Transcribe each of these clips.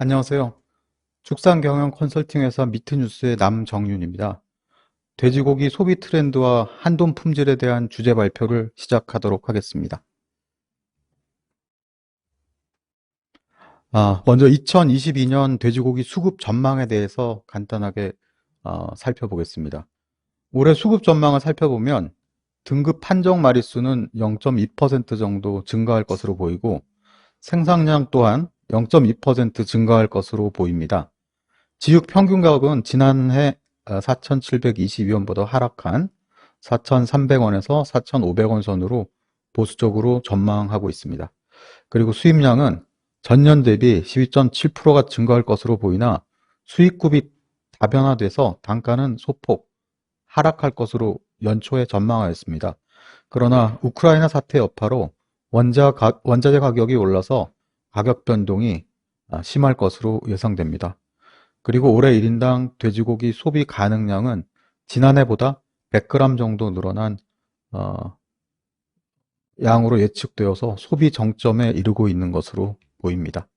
안녕하세요. 축산경영 컨설팅 회사 미트뉴스의 남정윤입니다. 돼지고기 소비 트렌드와 한돈 품질에 대한 주제 발표를 시작하도록 하겠습니다. 먼저 2022년 돼지고기 수급 전망에 대해서 간단하게 살펴보겠습니다. 올해 수급 전망을 살펴보면 등급 판정 마리수는 0.2% 정도 증가할 것으로 보이고 생산량 또한 0.2% 증가할 것으로 보입니다. 지육 평균 가격은 지난해 4,722원보다 하락한 4,300원에서 4,500원 선으로 보수적으로 전망하고 있습니다. 그리고 수입량은 전년 대비 12.7%가 증가할 것으로 보이나 수익급이 다변화돼서 단가는 소폭 하락할 것으로 연초에 전망하였습니다. 그러나 우크라이나 사태 여파로 원자재 가격이 올라서 가격 변동이 심할 것으로 예상됩니다. 그리고 올해 1인당 돼지고기 소비 가능량은 지난해보다 100g 정도 늘어난 양으로 예측되어서 소비 정점에 이르고 있는 것으로 보입니다.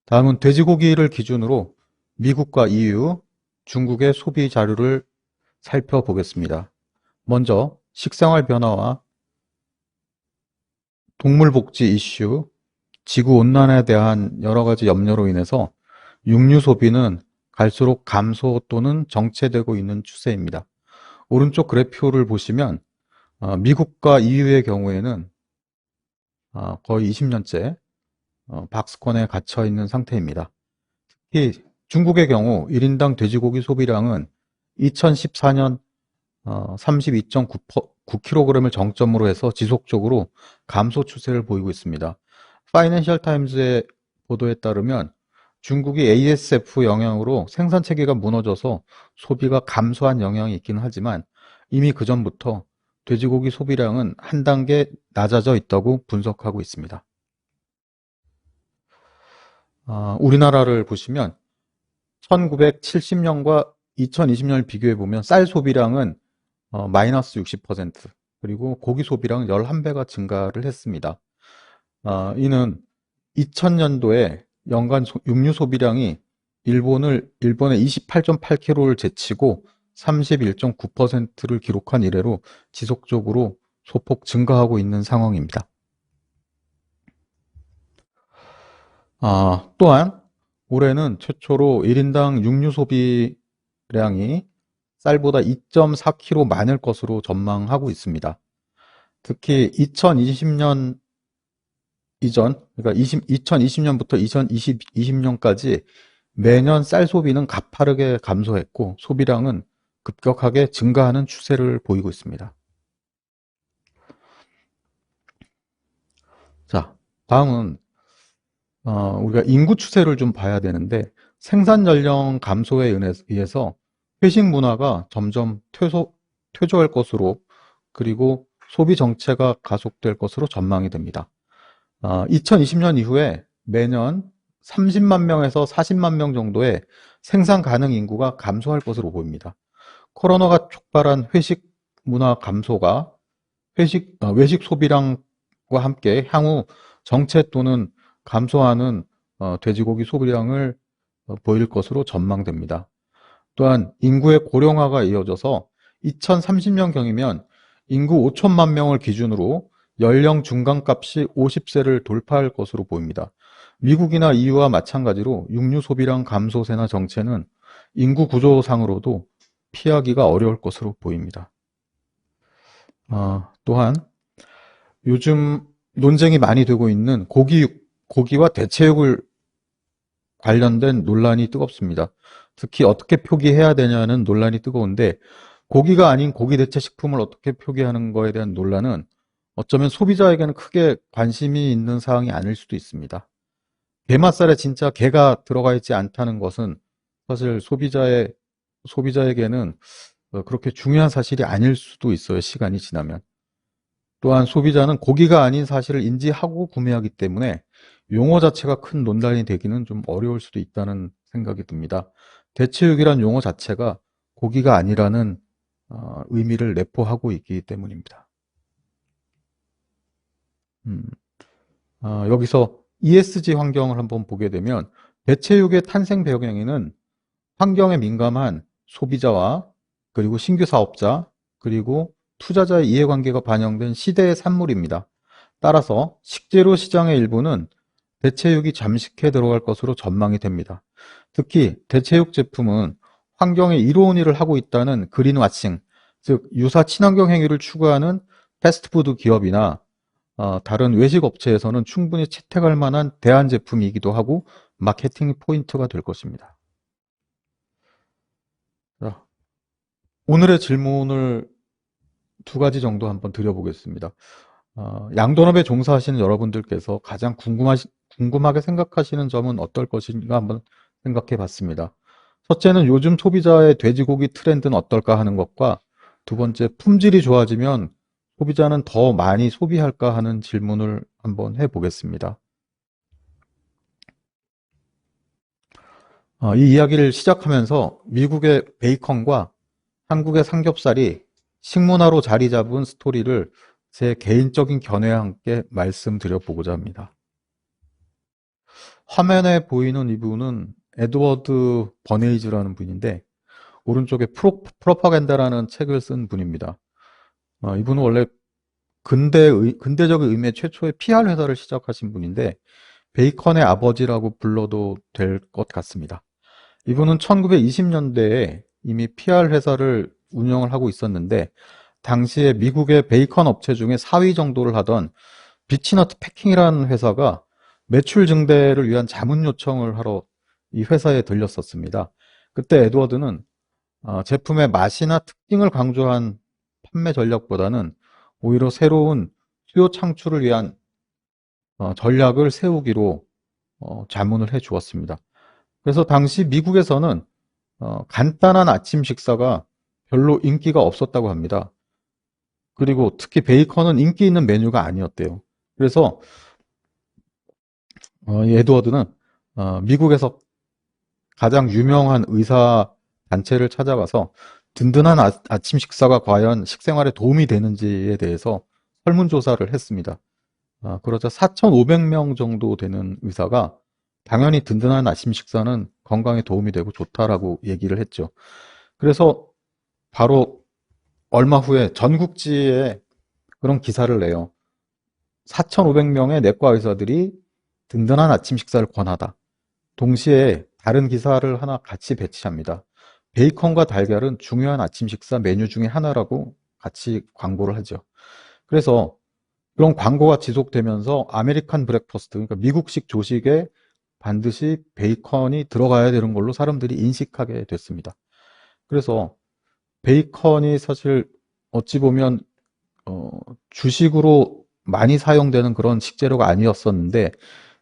다음은 돼지고기를 기준으로 미국과 EU, 중국의 소비 자료를 살펴보겠습니다. 먼저 식생활 변화와 동물복지 이슈, 지구온난화에 대한 여러 가지 염려로 인해서 육류 소비는 갈수록 감소 또는 정체되고 있는 추세입니다. 오른쪽 그래프를 보시면 미국과 EU의 경우에는 거의 20년째 박스권에 갇혀 있는 상태입니다. 특히 중국의 경우 1인당 돼지고기 소비량은 2014년 32.9kg을 정점으로 해서 지속적으로 감소 추세를 보이고 있습니다. 파이낸셜 타임즈의 보도에 따르면 중국이 ASF 영향으로 생산 체계가 무너져서 소비가 감소한 영향이 있긴 하지만 이미 그 전부터 돼지고기 소비량은 한 단계 낮아져 있다고 분석하고 있습니다. 우리나라를 보시면 1970년과 2020년을 비교해 보면 쌀 소비량은 마이너스 60%, 그리고 고기 소비량은 11배가 증가를 했습니다. 이는 2000년도에 연간 육류 소비량이 일본의 28.8kg를 제치고 31.9%를 기록한 이래로 지속적으로 소폭 증가하고 있는 상황입니다. 또한 올해는 최초로 1인당 육류 소비량이 쌀보다 2.4kg 많을 것으로 전망하고 있습니다. 특히 2020년 이전, 그러니까 2020년부터 2020년까지 매년 쌀 소비는 가파르게 감소했고 소비량은 급격하게 증가하는 추세를 보이고 있습니다. 자, 다음은 우리가 인구 추세를 좀 봐야 되는데 생산 연령 감소에 의해서 회식 문화가 점점 퇴조할 것으로, 그리고 소비 정체가 가속될 것으로 전망이 됩니다. 2020년 이후에 매년 30만 명에서 40만 명 정도의 생산 가능 인구가 감소할 것으로 보입니다. 코로나가 촉발한 회식 문화 감소가 외식 소비량과 함께 향후 정체 또는 감소하는 돼지고기 소비량을 보일 것으로 전망됩니다. 또한 인구의 고령화가 이어져서 2030년경이면 인구 5천만 명을 기준으로 연령 중간값이 50세를 돌파할 것으로 보입니다. 미국이나 EU와 마찬가지로 육류 소비량 감소세나 정체는 인구 구조상으로도 피하기가 어려울 것으로 보입니다. 또한 요즘 논쟁이 많이 되고 있는 고기와 대체육을 관련된 논란이 뜨겁습니다. 특히 어떻게 표기해야 되냐는 논란이 뜨거운데 고기가 아닌 고기 대체 식품을 어떻게 표기하는 거에 대한 논란은 어쩌면 소비자에게는 크게 관심이 있는 사항이 아닐 수도 있습니다. 게맛살에 진짜 게가 들어가 있지 않다는 것은 사실 소비자에게는 그렇게 중요한 사실이 아닐 수도 있어요. 시간이 지나면. 또한 소비자는 고기가 아닌 사실을 인지하고 구매하기 때문에 용어 자체가 큰 논란이 되기는 좀 어려울 수도 있다는 생각이 듭니다. 대체육이란 용어 자체가 고기가 아니라는 의미를 내포하고 있기 때문입니다. 여기서 ESG 환경을 한번 보게 되면 대체육의 탄생 배경에는 환경에 민감한 소비자와 그리고 신규 사업자 그리고 투자자의 이해관계가 반영된 시대의 산물입니다. 따라서 식재료 시장의 일부는 대체육이 잠식해 들어갈 것으로 전망이 됩니다. 특히 대체육 제품은 환경에 이로운 일을 하고 있다는 그린와싱, 즉 유사 친환경 행위를 추구하는 패스트푸드 기업이나 다른 외식 업체에서는 충분히 채택할 만한 대안 제품이기도 하고 마케팅 포인트가 될 것입니다. 자, 오늘의 질문을 두 가지 정도 한번 드려보겠습니다. 양돈업에 종사하시는 여러분들께서 가장 궁금하게 생각하시는 점은 어떨 것인가 한번 생각해 봤습니다. 첫째는 요즘 소비자의 돼지고기 트렌드는 어떨까 하는 것과 두 번째, 품질이 좋아지면 소비자는 더 많이 소비할까 하는 질문을 한번 해보겠습니다. 이 이야기를 시작하면서 미국의 베이컨과 한국의 삼겹살이 식문화로 자리 잡은 스토리를 제 개인적인 견해와 함께 말씀드려 보고자 합니다. 화면에 보이는 이분은 에드워드 버네이즈라는 분인데 오른쪽에 프로파간다라는 책을 쓴 분입니다. 이분은 원래 근대적 의미의 최초의 PR 회사를 시작하신 분인데 베이컨의 아버지라고 불러도 될 것 같습니다. 이분은 1920년대에 이미 PR 회사를 운영을 하고 있었는데 당시에 미국의 베이컨 업체 중에 4위 정도를 하던 비치너트 패킹이라는 회사가 매출 증대를 위한 자문 요청을 하러 이 회사에 들렸었습니다. 그때 에드워드는 제품의 맛이나 특징을 강조한 판매 전략보다는 오히려 새로운 수요 창출을 위한 전략을 세우기로 자문을 해 주었습니다. 그래서 당시 미국에서는 간단한 아침 식사가 별로 인기가 없었다고 합니다. 그리고 특히 베이컨은 인기 있는 메뉴가 아니었대요. 그래서 이 에드워드는 미국에서 가장 유명한 의사 단체를 찾아가서 든든한 아침 식사가 과연 식생활에 도움이 되는지에 대해서 설문조사를 했습니다. 그러자 4,500명 정도 되는 의사가 당연히 든든한 아침 식사는 건강에 도움이 되고 좋다라고 얘기를 했죠. 그래서 바로 얼마 후에 전국지에 그런 기사를 내요. 4,500명의 내과 의사들이 든든한 아침 식사를 권하다. 동시에 다른 기사를 하나 같이 배치합니다. 베이컨과 달걀은 중요한 아침 식사 메뉴 중에 하나라고 같이 광고를 하죠. 그래서 그런 광고가 지속되면서 아메리칸 브렉퍼스트, 그러니까 미국식 조식에 반드시 베이컨이 들어가야 되는 걸로 사람들이 인식하게 됐습니다. 그래서 베이컨이 사실 어찌 보면 주식으로 많이 사용되는 그런 식재료가 아니었었는데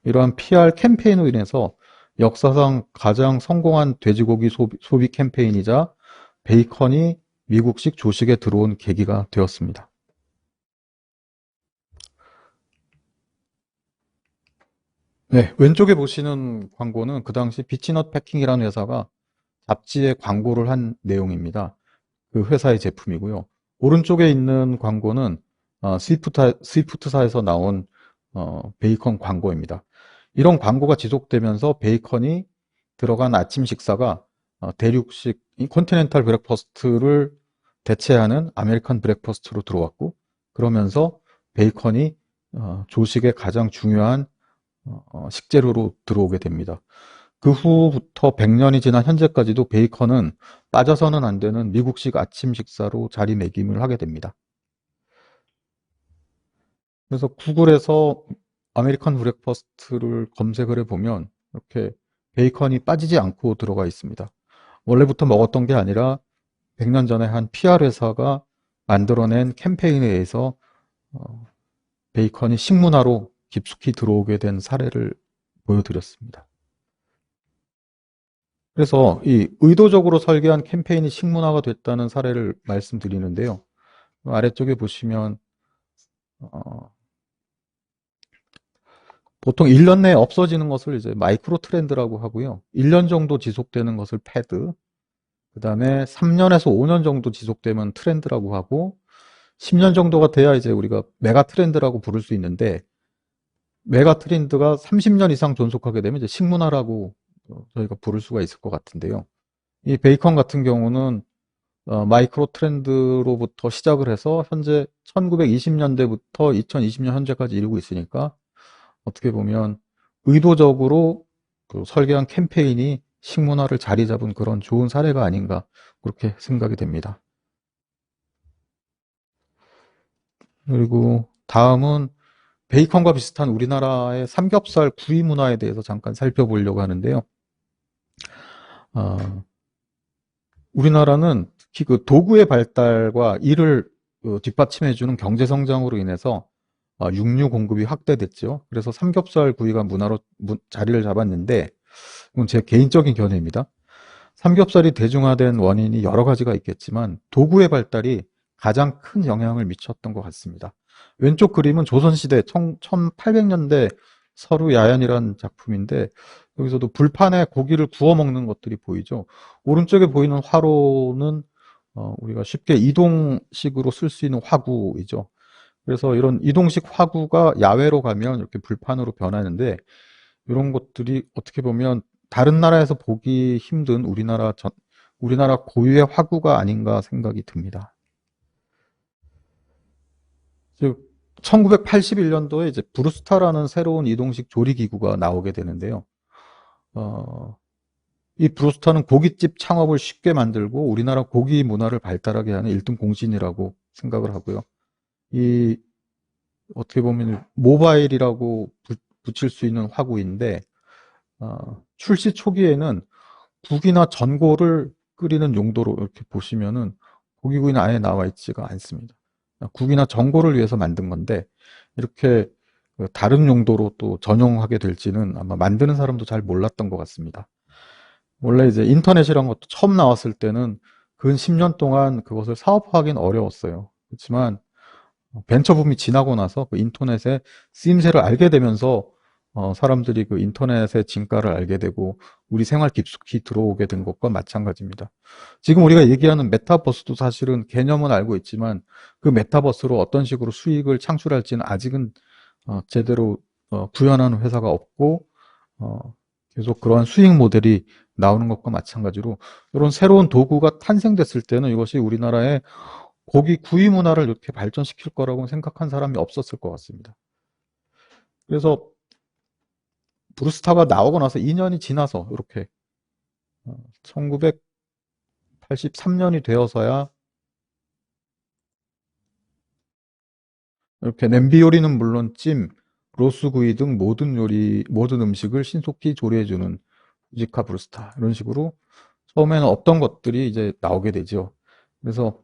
이러한 PR 캠페인으로 인해서 역사상 가장 성공한 돼지고기 소비 캠페인이자 베이컨이 미국식 조식에 들어온 계기가 되었습니다. 네, 왼쪽에 보시는 광고는 그 당시 비치넛 패킹이라는 회사가 잡지에 광고를 한 내용입니다. 그 회사의 제품이고요. 오른쪽에 있는 광고는 스위프트사에서 나온 베이컨 광고입니다. 이런 광고가 지속되면서 베이컨이 들어간 아침 식사가 대륙식 컨티넨탈 브렉퍼스트를 대체하는 아메리칸 브렉퍼스트로 들어왔고 그러면서 베이컨이 조식의 가장 중요한 식재료로 들어오게 됩니다. 그 후부터 100년이 지난 현재까지도 베이컨은 빠져서는 안 되는 미국식 아침 식사로 자리매김을 하게 됩니다. 그래서 구글에서 아메리칸 브렉퍼스트를 검색을 해보면 이렇게 베이컨이 빠지지 않고 들어가 있습니다. 원래부터 먹었던 게 아니라 100년 전에 한 PR 회사가 만들어낸 캠페인에 의해서 베이컨이 식문화로 깊숙이 들어오게 된 사례를 보여드렸습니다. 그래서 이 의도적으로 설계한 캠페인이 식문화가 됐다는 사례를 말씀드리는데요. 아래쪽에 보시면 보통 1년 내에 없어지는 것을 이제 마이크로 트렌드라고 하고요. 1년 정도 지속되는 것을 패드, 그 다음에 3년에서 5년 정도 지속되면 트렌드라고 하고 10년 정도가 돼야 이제 우리가 메가 트렌드라고 부를 수 있는데 메가 트렌드가 30년 이상 존속하게 되면 이제 식문화라고 저희가 부를 수가 있을 것 같은데요. 이 베이컨 같은 경우는 마이크로 트렌드로부터 시작을 해서 현재 1920년대부터 2020년 현재까지 이루고 있으니까 어떻게 보면 의도적으로 그 설계한 캠페인이 식문화를 자리 잡은 그런 좋은 사례가 아닌가 그렇게 생각이 됩니다. 그리고 다음은 베이컨과 비슷한 우리나라의 삼겹살 구이 문화에 대해서 잠깐 살펴보려고 하는데요. 어, 우리나라는 특히 그 도구의 발달과 이를 뒷받침해주는 경제 성장으로 인해서 육류 공급이 확대됐죠. 그래서 삼겹살 구이가 문화로 자리를 잡았는데, 이건 제 개인적인 견해입니다. 삼겹살이 대중화된 원인이 여러 가지가 있겠지만 도구의 발달이 가장 큰 영향을 미쳤던 것 같습니다. 왼쪽 그림은 조선시대 1800년대 서루 야연이라는 작품인데 여기서도 불판에 고기를 구워 먹는 것들이 보이죠. 오른쪽에 보이는 화로는 우리가 쉽게 이동식으로 쓸 수 있는 화구이죠. 그래서 이런 이동식 화구가 야외로 가면 이렇게 불판으로 변하는데 이런 것들이 어떻게 보면 다른 나라에서 보기 힘든 우리나라 고유의 화구가 아닌가 생각이 듭니다. 즉 1981년도에 이제 브루스타라는 새로운 이동식 조리기구가 나오게 되는데요. 어, 이 브루스타는 고깃집 창업을 쉽게 만들고 우리나라 고기 문화를 발달하게 하는 1등 공신이라고 생각을 하고요. 이 어떻게 보면 모바일이라고 붙일 수 있는 화구인데 출시 초기에는 국이나 전골을 끓이는 용도로 이렇게 보시면은 고기구이는 아예 나와 있지가 않습니다. 국이나 전골을 위해서 만든 건데 이렇게 다른 용도로 또 전용하게 될지는 아마 만드는 사람도 잘 몰랐던 것 같습니다. 원래 이제 인터넷이란 것도 처음 나왔을 때는 근 10년 동안 그것을 사업화하기는 어려웠어요. 그렇지만 벤처붐이 지나고 나서 그 인터넷의 쓰임새를 알게 되면서 사람들이 그 인터넷의 진가를 알게 되고 우리 생활 깊숙이 들어오게 된 것과 마찬가지입니다. 지금 우리가 얘기하는 메타버스도 사실은 개념은 알고 있지만 그 메타버스로 어떤 식으로 수익을 창출할지는 아직은 제대로 구현하는 회사가 없고 계속 그러한 수익 모델이 나오는 것과 마찬가지로 이런 새로운 도구가 탄생됐을 때는 이것이 우리나라의 고기 구이 문화를 이렇게 발전시킬 거라고 생각한 사람이 없었을 것 같습니다. 그래서 브루스타가 나오고 나서 2년이 지나서 이렇게 1983년이 되어서야 이렇게 냄비 요리는 물론 찜, 로스구이 등 모든 음식을 신속히 조리해주는 후지카 브루스타 이런 식으로 처음에는 없던 것들이 이제 나오게 되죠. 그래서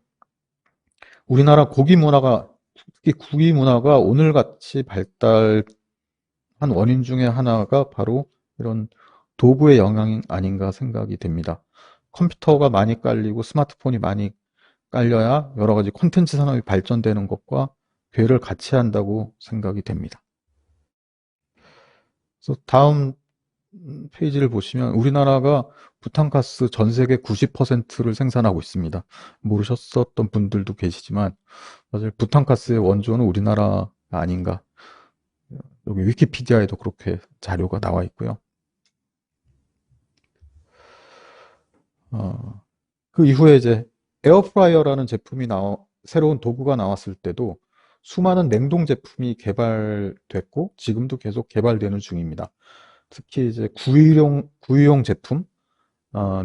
우리나라 고기 문화가 특히 구이 문화가 오늘같이 발달한 원인 중에 하나가 바로 이런 도구의 영향이 아닌가 생각이 됩니다. 컴퓨터가 많이 깔리고 스마트폰이 많이 깔려야 여러 가지 콘텐츠 산업이 발전되는 것과 괴를 같이 한다고 생각이 됩니다. 그래서 다음 페이지를 보시면 우리나라가 부탄가스 전 세계 90%를 생산하고 있습니다. 모르셨었던 분들도 계시지만 사실 부탄가스의 원조는 우리나라가 아닌가. 여기 위키피디아에도 그렇게 자료가 나와 있고요. 그 이후에 이제 에어프라이어라는 새로운 도구가 나왔을 때도 수많은 냉동 제품이 개발됐고 지금도 계속 개발되는 중입니다. 특히 이제 구이용 제품,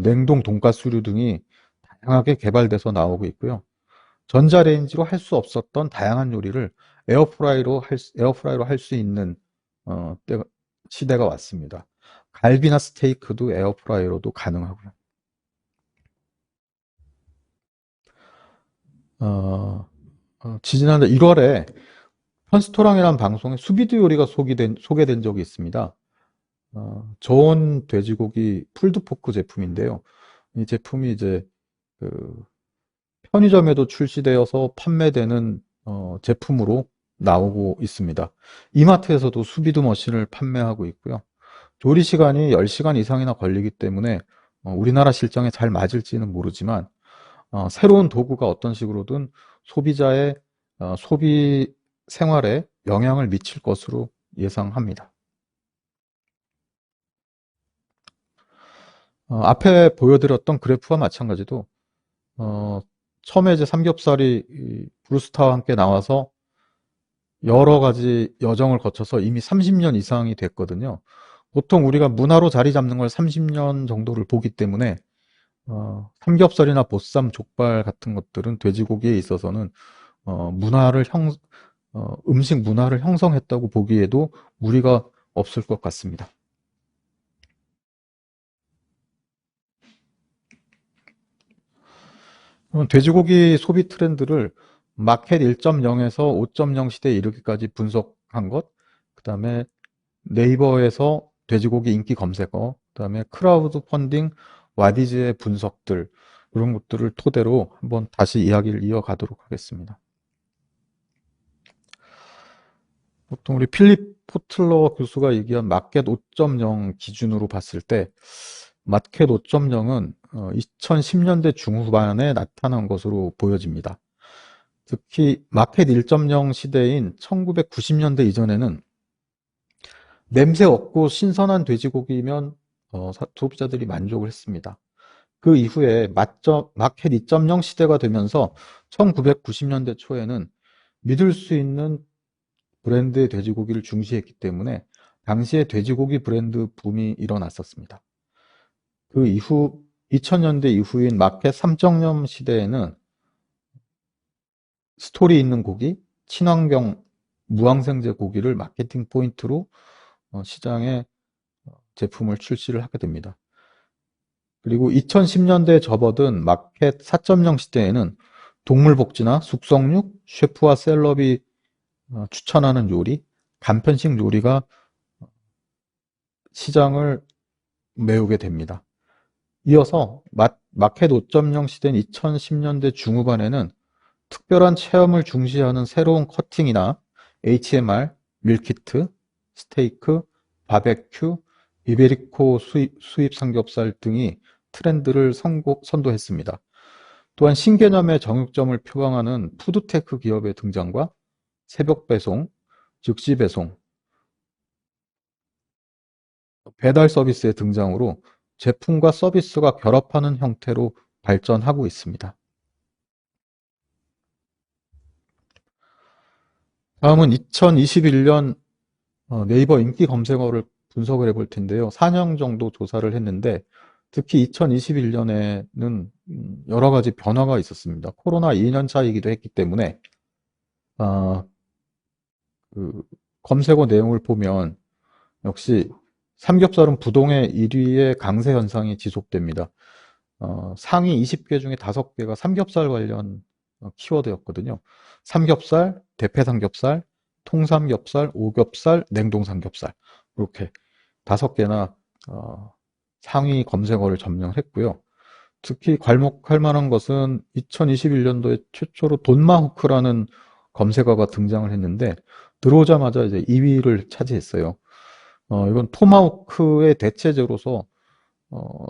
냉동 돈가스류 등이 다양하게 개발돼서 나오고 있고요. 전자레인지로 할 수 없었던 다양한 요리를 에어프라이로 할 수 있는 시대가 왔습니다. 갈비나 스테이크도 에어프라이로도 가능하고요. 지지난해 1월에 편스토랑이라는 방송에 수비드 요리가 소개된 적이 있습니다. 저온 돼지고기 풀드포크 제품인데요. 이 제품이 이제 그 편의점에도 출시되어서 판매되는 제품으로 나오고 있습니다. 이마트에서도 수비드 머신을 판매하고 있고요. 조리 시간이 10시간 이상이나 걸리기 때문에 우리나라 실정에 잘 맞을지는 모르지만 새로운 도구가 어떤 식으로든 소비자의 소비 생활에 영향을 미칠 것으로 예상합니다. 앞에 보여드렸던 그래프와 마찬가지로 처음에 이제 삼겹살이 브루스타와 함께 나와서 여러 가지 여정을 거쳐서 이미 30년 이상이 됐거든요. 보통 우리가 문화로 자리 잡는 걸 30년 정도를 보기 때문에 삼겹살이나 보쌈, 족발 같은 것들은 돼지고기에 있어서는 음식 문화를 형성했다고 보기에도 무리가 없을 것 같습니다. 돼지고기 소비 트렌드를 마켓 1.0에서 5.0 시대에 이르기까지 분석한 것, 그 다음에 네이버에서 돼지고기 인기 검색어, 그 다음에 크라우드 펀딩, 와디즈의 분석들, 이런 것들을 토대로 한번 다시 이야기를 이어가도록 하겠습니다. 보통 우리 필립 포틀러 교수가 얘기한 마켓 5.0 기준으로 봤을 때 마켓 5.0은 2010년대 중후반에 나타난 것으로 보여집니다. 특히 마켓 1.0 시대인 1990년대 이전에는 냄새 없고 신선한 돼지고기면 소비자들이 만족을 했습니다. 그 이후에 마켓 2.0 시대가 되면서 1990년대 초에는 믿을 수 있는 브랜드의 돼지고기를 중시했기 때문에 당시에 돼지고기 브랜드 붐이 일어났었습니다. 그 이후 2000년대 이후인 마켓 3.0 시대에는 스토리 있는 고기, 친환경 무항생제 고기를 마케팅 포인트로 시장에 제품을 출시를 하게 됩니다. 그리고 2010년대에 접어든 마켓 4.0 시대에는 동물복지나 숙성육, 셰프와 셀럽이 추천하는 요리, 간편식 요리가 시장을 메우게 됩니다. 이어서 마켓 5.0 시대인 2010년대 중후반에는 특별한 체험을 중시하는 새로운 커팅이나 HMR, 밀키트, 스테이크, 바베큐, 이베리코 수입 삼겹살 등이 트렌드를 선도했습니다. 또한 신개념의 정육점을 표방하는 푸드테크 기업의 등장과 새벽 배송, 즉시 배송, 배달 서비스의 등장으로 제품과 서비스가 결합하는 형태로 발전하고 있습니다. 다음은 2021년 네이버 인기 검색어를 분석을 해볼 텐데요. 4년 정도 조사를 했는데 특히 2021년에는 여러 가지 변화가 있었습니다. 코로나 2년 차이기도 했기 때문에 그 검색어 내용을 보면 역시 삼겹살은 부동의 1위의 강세 현상이 지속됩니다. 상위 20개 중에 5개가 삼겹살 관련 키워드였거든요. 삼겹살, 대패삼겹살, 통삼겹살, 오겹살, 냉동삼겹살 이렇게 5개나 상위 검색어를 점령했고요. 특히 괄목할 만한 것은 2021년도에 최초로 돈마호크라는 검색어가 등장을 했는데 들어오자마자 이제 2위를 차지했어요. 이건 토마호크의 대체제로서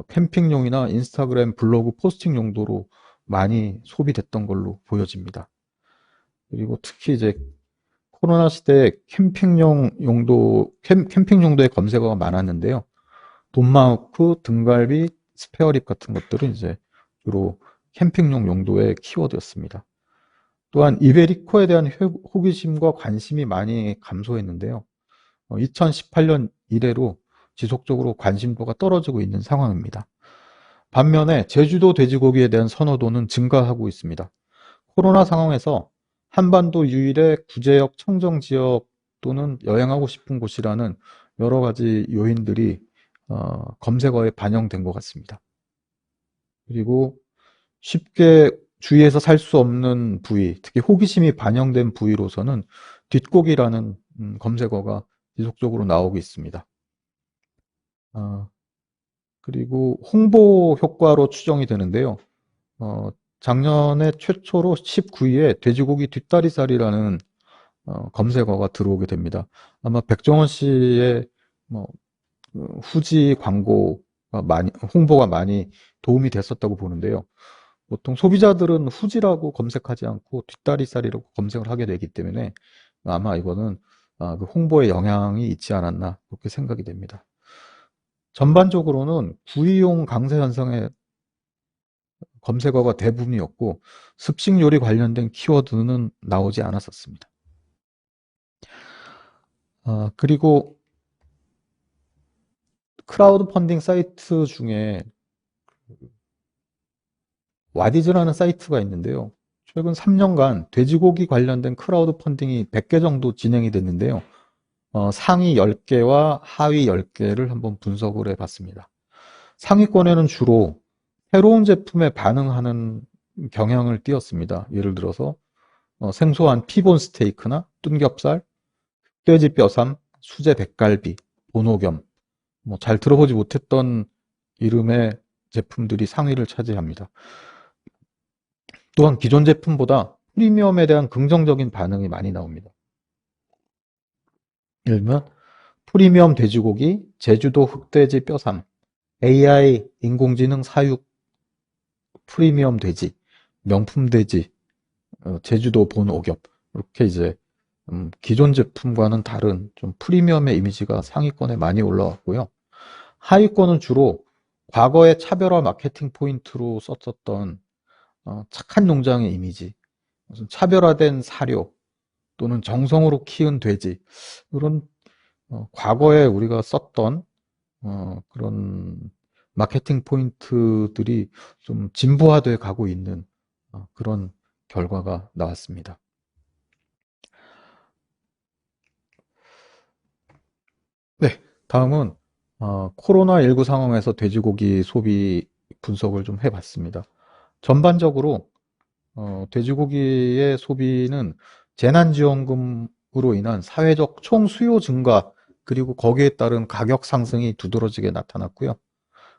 캠핑용이나 인스타그램 블로그 포스팅 용도로 많이 소비됐던 걸로 보여집니다. 그리고 특히 이제 코로나 시대에 캠핑 용도의 검색어가 많았는데요. 돈마호크, 등갈비, 스페어립 같은 것들은 이제 주로 캠핑용 용도의 키워드였습니다. 또한 이베리코에 대한 호기심과 관심이 많이 감소했는데요. 2018년 이래로 지속적으로 관심도가 떨어지고 있는 상황입니다. 반면에 제주도 돼지고기에 대한 선호도는 증가하고 있습니다. 코로나 상황에서 한반도 유일의 구제역 청정지역 또는 여행하고 싶은 곳이라는 여러 가지 요인들이 검색어에 반영된 것 같습니다. 그리고 쉽게 주위에서 살 수 없는 부위, 특히 호기심이 반영된 부위로서는 뒷고기라는 검색어가 지속적으로 나오고 있습니다. 그리고 홍보 효과로 추정이 되는데요. 작년에 최초로 19위에 돼지고기 뒷다리살이라는 검색어가 들어오게 됩니다. 아마 백종원 씨의 뭐, 후지 홍보가 많이 도움이 됐었다고 보는데요. 보통 소비자들은 후지라고 검색하지 않고 뒷다리살이라고 검색을 하게 되기 때문에 아마 이거는 그 홍보에 영향이 있지 않았나 그렇게 생각이 됩니다. 전반적으로는 구이용 강세 현상의 검색어가 대부분이었고 습식 요리 관련된 키워드는 나오지 않았었습니다. 그리고 크라우드 펀딩 사이트 중에 와디즈라는 사이트가 있는데요. 최근 3년간 돼지고기 관련된 크라우드 펀딩이 100개 정도 진행이 됐는데요. 상위 10개와 하위 10개를 한번 분석을 해봤습니다. 상위권에는 주로 새로운 제품에 반응하는 경향을 띄었습니다. 예를 들어서 생소한 피본 스테이크나 뚠겹살, 흑돼지 뼈삼, 수제 백갈비, 본오겸, 잘 들어보지 못했던 이름의 제품들이 상위를 차지합니다. 또한 기존 제품보다 프리미엄에 대한 긍정적인 반응이 많이 나옵니다. 예를 들면 프리미엄 돼지고기, 제주도 흑돼지 뼈삼, AI 인공지능 사육 프리미엄 돼지, 명품 돼지, 제주도 본오겹 이렇게 이제 기존 제품과는 다른 좀 프리미엄의 이미지가 상위권에 많이 올라왔고요. 하위권은 주로 과거의 차별화 마케팅 포인트로 썼었던 착한 농장의 이미지, 무슨 차별화된 사료 또는 정성으로 키운 돼지 이런 과거에 우리가 썼던 그런 마케팅 포인트들이 좀 진보화돼 가고 있는 그런 결과가 나왔습니다. 네, 다음은 코로나19 상황에서 돼지고기 소비 분석을 좀 해봤습니다. 전반적으로 돼지고기의 소비는 재난지원금으로 인한 사회적 총수요 증가 그리고 거기에 따른 가격 상승이 두드러지게 나타났고요.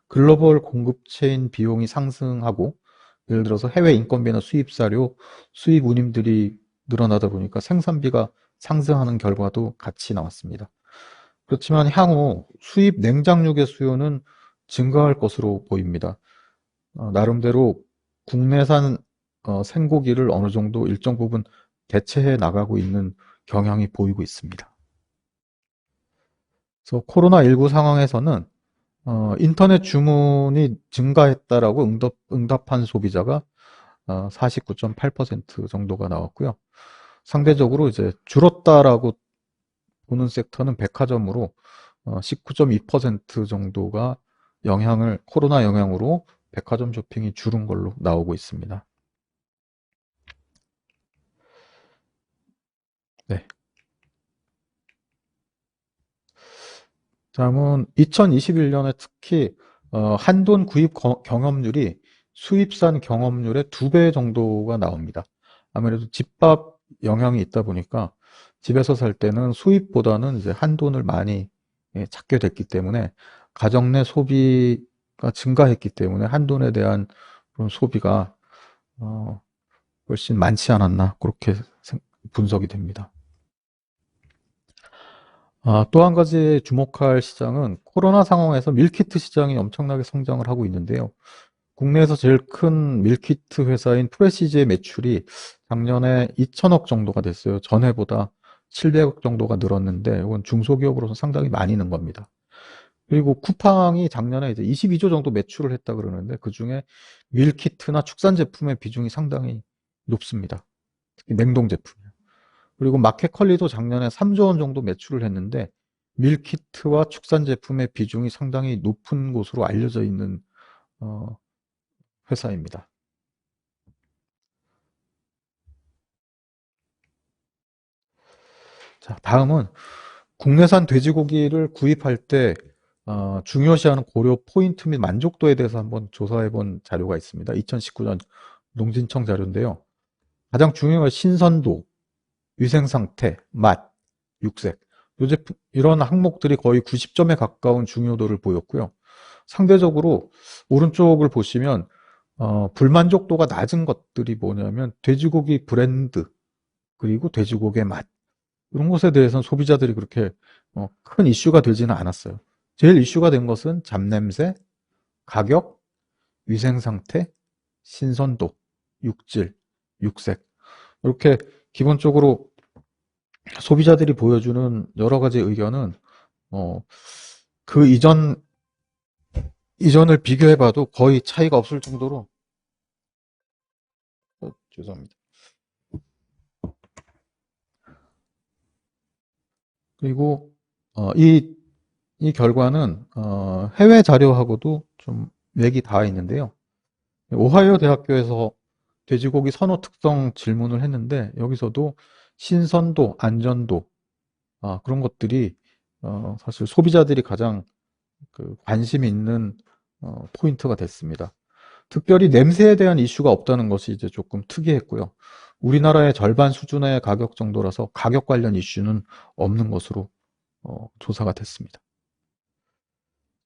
글로벌 공급 체인 비용이 상승하고 예를 들어서 해외 인건비나 수입사료, 수입 운임들이 늘어나다 보니까 생산비가 상승하는 결과도 같이 나왔습니다. 그렇지만 향후 수입 냉장육의 수요는 증가할 것으로 보입니다. 나름대로 국내산 생고기를 어느 정도 일정 부분 대체해 나가고 있는 경향이 보이고 있습니다. 그래서 코로나19 상황에서는 인터넷 주문이 증가했다라고 응답한 소비자가 49.8% 정도가 나왔고요. 상대적으로 이제 줄었다라고 보는 섹터는 백화점으로 19.2% 정도가 코로나 영향으로 백화점 쇼핑이 줄은 걸로 나오고 있습니다. 네. 다음은 2021년에 특히 한돈 구입 경험률이 수입산 경험률의 2배 정도가 나옵니다. 아무래도 집밥 영향이 있다 보니까 집에서 살 때는 수입보다는 이제 한돈을 많이 찾게 됐기 때문에 가정 내 소비가 증가했기 때문에 한돈에 대한 그런 소비가 훨씬 많지 않았나 그렇게 분석이 됩니다. 또 한 가지 주목할 시장은 코로나 상황에서 밀키트 시장이 엄청나게 성장을 하고 있는데요. 국내에서 제일 큰 밀키트 회사인 프레시즈의 매출이 작년에 2천억 정도가 됐어요. 전해보다 700억 정도가 늘었는데 이건 중소기업으로서 상당히 많이 는 겁니다. 그리고 쿠팡이 작년에 이제 22조 정도 매출을 했다 그러는데 그중에 밀키트나 축산 제품의 비중이 상당히 높습니다. 특히 냉동 제품. 그리고 마켓컬리도 작년에 3조 원 정도 매출을 했는데 밀키트와 축산 제품의 비중이 상당히 높은 곳으로 알려져 있는 회사입니다. 자, 다음은 국내산 돼지고기를 구입할 때 중요시하는 고려 포인트 및 만족도에 대해서 한번 조사해 본 자료가 있습니다. 2019년 농진청 자료인데요. 가장 중요한 신선도, 위생 상태, 맛, 육색. 이런 항목들이 거의 90점에 가까운 중요도를 보였고요. 상대적으로 오른쪽을 보시면 불만족도가 낮은 것들이 뭐냐면 돼지고기 브랜드 그리고 돼지고기의 맛 이런 것에 대해서는 소비자들이 그렇게 큰 이슈가 되지는 않았어요. 제일 이슈가 된 것은 잡냄새, 가격, 위생 상태, 신선도, 육질, 육색 이렇게 기본적으로 소비자들이 보여주는 여러 가지 의견은 어, 그 이전을 비교해봐도 거의 차이가 없을 정도로 죄송합니다. 그리고 이 결과는 해외 자료하고도 좀 맥이 닿아 있는데요. 오하이오 대학교에서 돼지고기 선호 특성 질문을 했는데 여기서도 신선도, 안전도 그런 것들이 사실 소비자들이 가장 그 관심이 있는 포인트가 됐습니다. 특별히 냄새에 대한 이슈가 없다는 것이 이제 조금 특이했고요. 우리나라의 절반 수준의 가격 정도라서 가격 관련 이슈는 없는 것으로 조사가 됐습니다.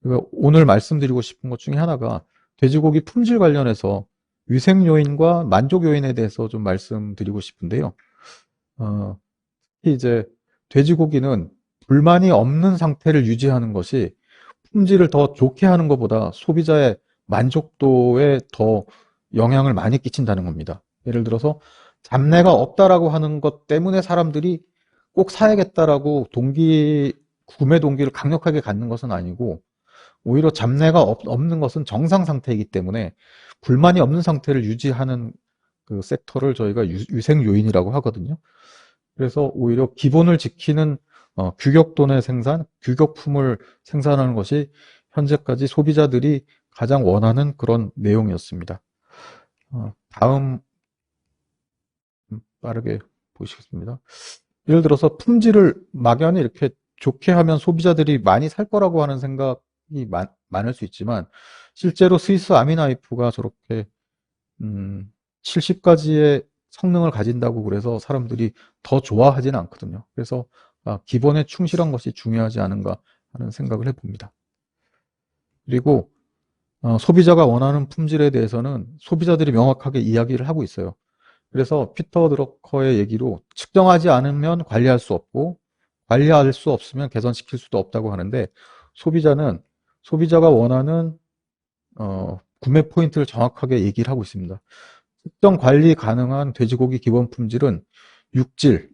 그러니까 오늘 말씀드리고 싶은 것 중에 하나가 돼지고기 품질 관련해서 위생 요인과 만족 요인에 대해서 좀 말씀드리고 싶은데요. 특히 이제 돼지고기는 불만이 없는 상태를 유지하는 것이 품질을 더 좋게 하는 것보다 소비자의 만족도에 더 영향을 많이 끼친다는 겁니다. 예를 들어서 잡내가 없다라고 하는 것 때문에 사람들이 꼭 사야겠다라고 구매 동기를 강력하게 갖는 것은 아니고 오히려 잡내가 없는 것은 정상 상태이기 때문에 불만이 없는 상태를 유지하는 그 섹터를 저희가 위생 요인이라고 하거든요. 그래서 오히려 기본을 지키는 규격도 내 생산, 규격품을 생산하는 것이 현재까지 소비자들이 가장 원하는 그런 내용이었습니다. 다음 빠르게 보시겠습니다. 예를 들어서 품질을 막연히 이렇게 좋게 하면 소비자들이 많이 살 거라고 하는 생각이 많을 수 있지만 실제로 스위스 아미나이프가 저렇게 70가지의 성능을 가진다고 그래서 사람들이 더 좋아하지는 않거든요. 그래서 기본에 충실한 것이 중요하지 않은가 하는 생각을 해봅니다. 그리고 소비자가 원하는 품질에 대해서는 소비자들이 명확하게 이야기를 하고 있어요. 그래서 피터 드러커의 얘기로 측정하지 않으면 관리할 수 없고 관리할 수 없으면 개선시킬 수도 없다고 하는데 소비자가 원하는 구매 포인트를 정확하게 얘기를 하고 있습니다. 특정 관리 가능한 돼지고기 기본 품질은 육질,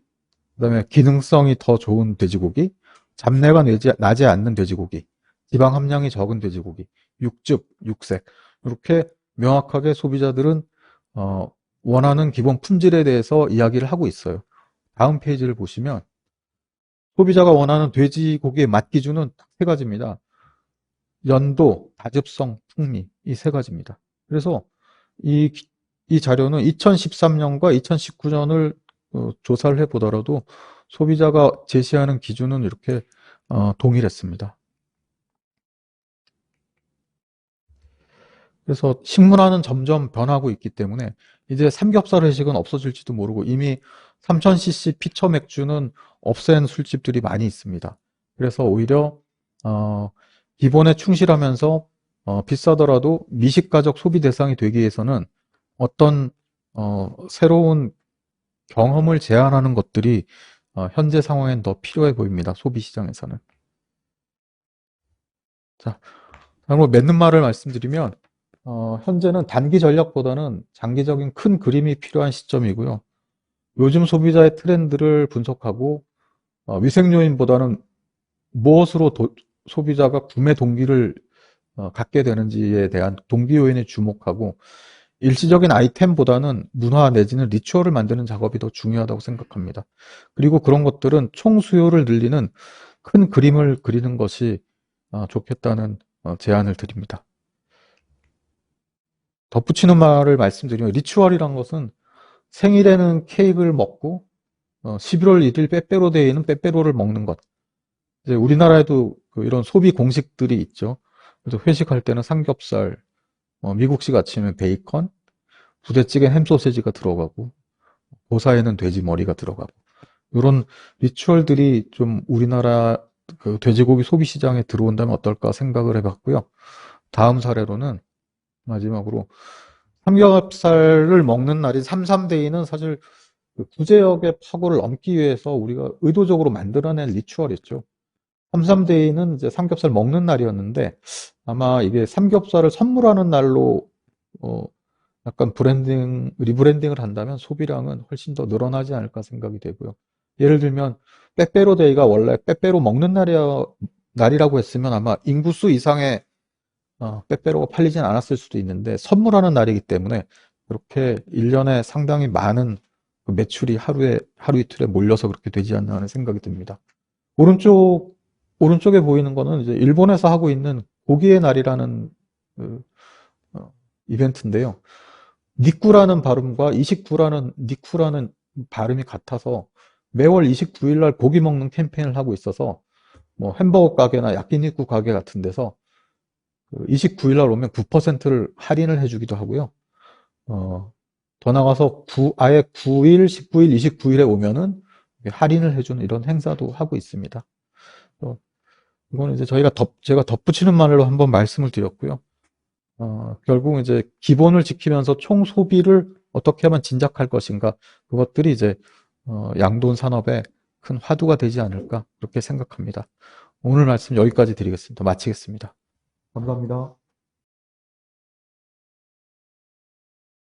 그다음에 기능성이 더 좋은 돼지고기, 잡내가 나지 않는 돼지고기, 지방 함량이 적은 돼지고기, 육즙, 육색 이렇게 명확하게 소비자들은 원하는 기본 품질에 대해서 이야기를 하고 있어요. 다음 페이지를 보시면 소비자가 원하는 돼지고기의 맛 기준은 세 가지입니다. 연도, 다즙성, 풍미 이 세 가지입니다. 그래서 이, 이 자료는 2013년과 2019년을 조사를 해보더라도 소비자가 제시하는 기준은 이렇게 동일했습니다. 그래서 식문화는 점점 변하고 있기 때문에 이제 삼겹살 회식은 없어질지도 모르고 이미 3000cc 피처 맥주는 없앤 술집들이 많이 있습니다. 그래서 오히려 기본에 충실하면서 비싸더라도 미식가적 소비 대상이 되기 위해서는 어떤 새로운 경험을 제한하는 것들이 현재 상황엔 더 필요해 보입니다. 소비 시장에서는. 자, 다음으로 맺는 말을 말씀드리면 현재는 단기 전략보다는 장기적인 큰 그림이 필요한 시점이고요. 요즘 소비자의 트렌드를 분석하고 위생 요인보다는 무엇으로 소비자가 구매 동기를 갖게 되는지에 대한 동기 요인에 주목하고 일시적인 아이템보다는 문화 내지는 리추얼을 만드는 작업이 더 중요하다고 생각합니다. 그리고 그런 것들은 총 수요를 늘리는 큰 그림을 그리는 것이 좋겠다는 제안을 드립니다. 덧붙이는 말을 말씀드리면 리추얼이란 것은 생일에는 케이크를 먹고 11월 1일 빼빼로데이는 빼빼로를 먹는 것. 이제 우리나라에도 이런 소비 공식들이 있죠. 그래서 회식할 때는 삼겹살, 미국식 아침에 베이컨, 부대찌개 햄소세지가 들어가고 고사에는 돼지 머리가 들어가고 이런 리추얼들이 좀 우리나라 그 돼지고기 소비 시장에 들어온다면 어떨까 생각을 해봤고요. 다음 사례로는 마지막으로 삼겹살을 먹는 날인 삼삼데이는 사실 그 구제역의 파고를 넘기 위해서 우리가 의도적으로 만들어낸 리추얼이었죠. 삼삼데이는 이제 삼겹살 먹는 날이었는데 아마 이게 삼겹살을 선물하는 날로 약간 리브랜딩을 한다면 소비량은 훨씬 더 늘어나지 않을까 생각이 되고요. 예를 들면 빼빼로데이가 원래 빼빼로 먹는 날이라고 했으면 아마 인구수 이상의 빼빼로가 팔리진 않았을 수도 있는데 선물하는 날이기 때문에 그렇게 1년에 상당히 많은 그 매출이 하루 이틀에 몰려서 그렇게 되지 않나 하는 생각이 듭니다. 오른쪽에 보이는 거는 이제 일본에서 하고 있는 고기의 날이라는 그, 이벤트인데요. 니꾸라는 발음과 니쿠라는 발음이 같아서 매월 29일 날 고기 먹는 캠페인을 하고 있어서 뭐 햄버거 가게나 야끼니쿠 가게 같은 데서 29일 날 오면 9%를 할인을 해주기도 하고요. 더 나가서 아예 9일, 19일, 29일에 오면은 할인을 해주는 이런 행사도 하고 있습니다. 이거는 이제 제가 덧붙이는 말로 한번 말씀을 드렸고요. 결국 이제 기본을 지키면서 총 소비를 어떻게 하면 진작할 것인가, 그것들이 이제 양돈 산업의 큰 화두가 되지 않을까 그렇게 생각합니다. 오늘 말씀 여기까지 드리겠습니다. 마치겠습니다. 감사합니다.